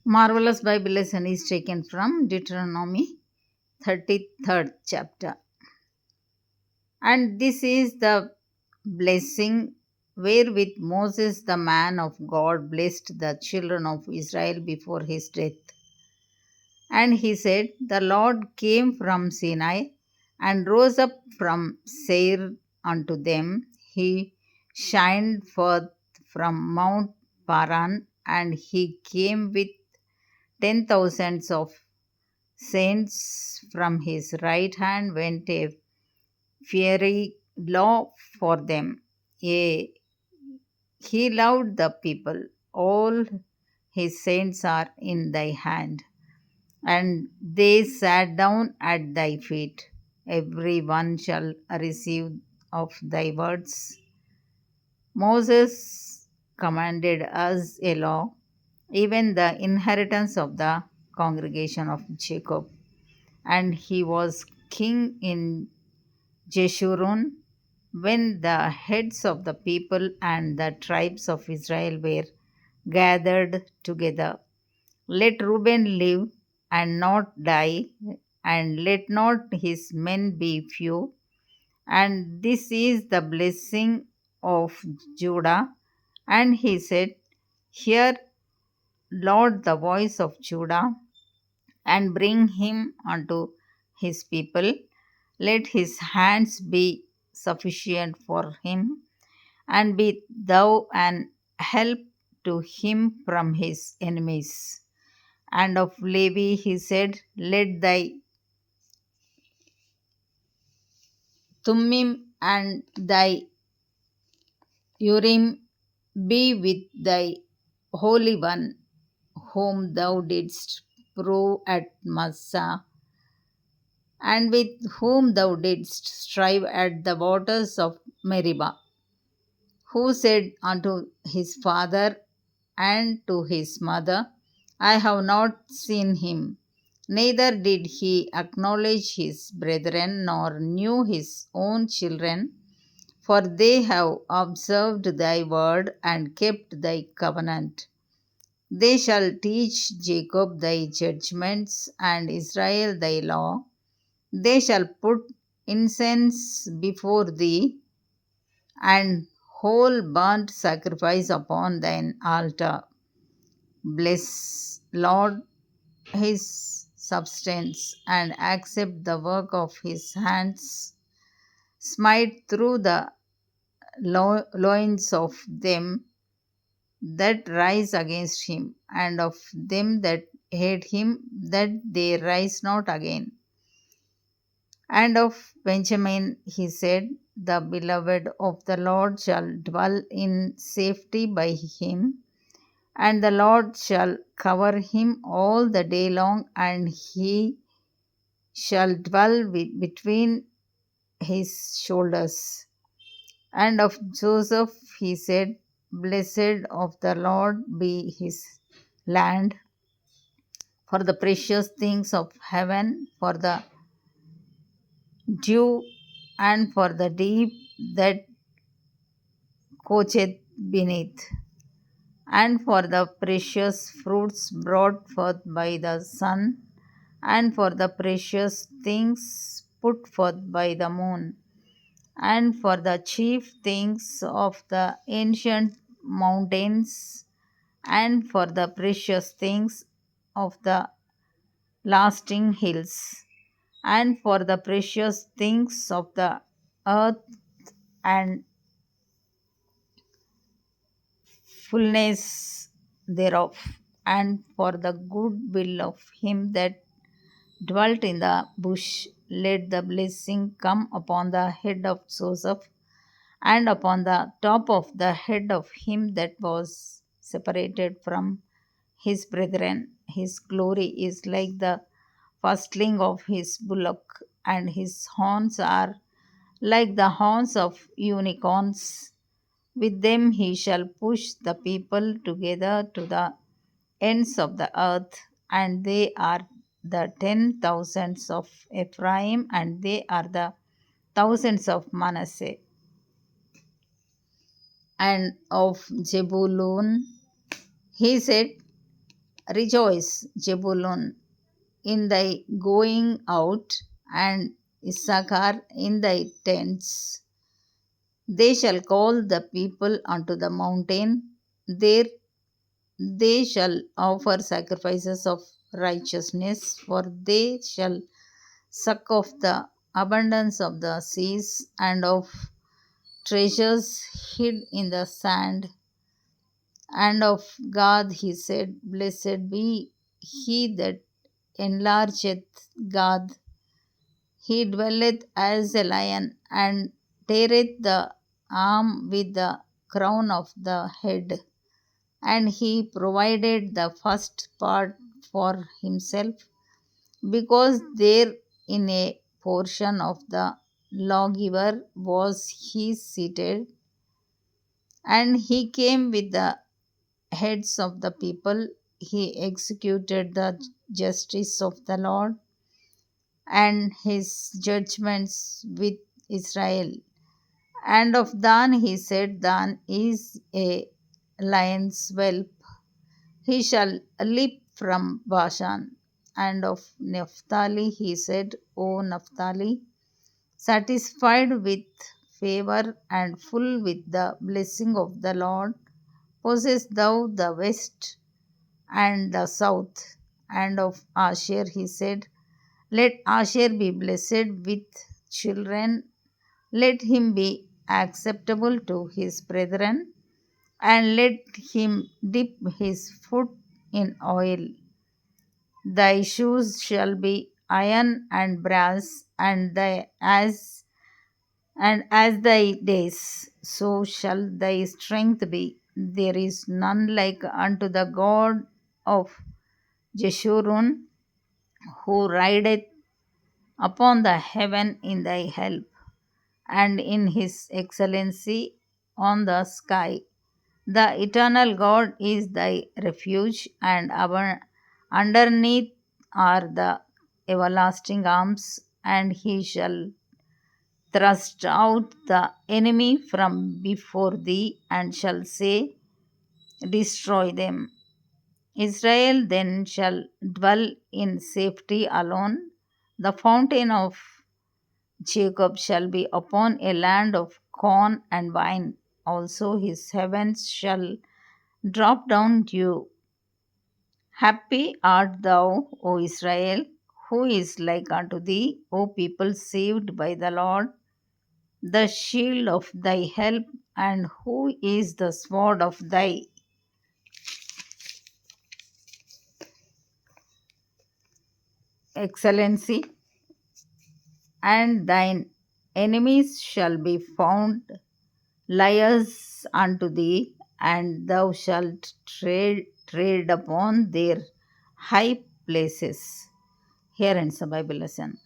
Marvelous Bible lesson is taken from Deuteronomy 33rd chapter. And this is the blessing wherewith Moses, the man of God, blessed the children of Israel before his death. And he said, The Lord came from Sinai and rose up from Seir unto them. He shined forth from Mount Paran, and he came with 10,000s of saints. From his right hand went a fiery law for them. Yea, he loved the people. All his saints are in thy hand, and they sat down at thy feet. Every one shall receive of thy words. Moses commanded us a law, even the inheritance of the congregation of Jacob. And he was king in Jeshurun when the heads of the people and the tribes of Israel were gathered together. Let Reuben live and not die, and let not his men be few. And this is the blessing of Judah. And he said, Hear, Lord, the voice of Judah, and bring him unto his people. Let his hands be sufficient for him, and be thou an help to him from his enemies. And of Levi he said, Let thy Thummim and thy Urim be with thy Holy One, whom thou didst prove at Massah, and with whom thou didst strive at the waters of Meribah, who said unto his father and to his mother, I have not seen him. Neither did he acknowledge his brethren, nor knew his own children, for they have observed thy word and kept thy covenant. They shall teach Jacob thy judgments and Israel thy law. They shall put incense before thee and whole burnt sacrifice upon thine altar. Bless, Lord, his substance, and accept the work of his hands. Smite through the loins of them that rise against him, and of them that hate him, that they rise not again. And of Benjamin he said, The beloved of the Lord shall dwell in safety by him, and the Lord shall cover him all the day long, and he shall dwell between his shoulders. And of Joseph he said, Blessed of the Lord be his land, for the precious things of heaven, for the dew, and for the deep that coacheth beneath, and for the precious fruits brought forth by the sun, and for the precious things put forth by the moon, and for the chief things of the ancient mountains, and for the precious things of the lasting hills, and for the precious things of the earth and fullness thereof, and for the good will of him that dwelt in the bush. Let the blessing come upon the head of Joseph, and upon the top of the head of him that was separated from his brethren. His glory is like the firstling of his bullock, and his horns are like the horns of unicorns. With them he shall push the people together to the ends of the earth, and they are the 10,000s of Ephraim, and they are the thousands of Manasseh. And of Jebulun he said, Rejoice, Jebulun, in thy going out, and Issachar in thy tents. They shall call the people unto the mountain. There they shall offer sacrifices of righteousness, for they shall suck of the abundance of the seas and of treasures hid in the sand. And of God he said, Blessed be he that enlargeth God. He dwelleth as a lion, and teareth the arm with the crown of the head. And he provided the first part for himself, because there in a portion of the lawgiver was he seated, and he came with the heads of the people. He executed the justice of the Lord and his judgments with Israel. And of Dan he said, Dan is a lion's whelp. He shall leap from Bashan. And of Naphtali he said, O Naphtali, satisfied with favor and full with the blessing of the Lord, possess thou the west and the south. And of Asher he said, Let Asher be blessed with children, let him be acceptable to his brethren, and let him dip his foot in oil. Thy shoes shall be iron and brass, and as thy days, so shall thy strength be. There is none like unto the God of Jeshurun, who rideth upon the heaven in thy help, and in his excellency on the sky. The eternal God is thy refuge, and underneath are the everlasting arms, and he shall thrust out the enemy from before thee, and shall say, Destroy them. Israel then shall dwell in safety alone. The fountain of Jacob shall be upon a land of corn and wine. Also his heavens shall drop down dew. Happy art thou, O Israel, who is like unto thee, O people saved by the Lord, the shield of thy help, and who is the sword of thy excellency, and thine enemies shall be found liars unto thee, and thou shalt tread upon their high places. Here ends the Bible lesson.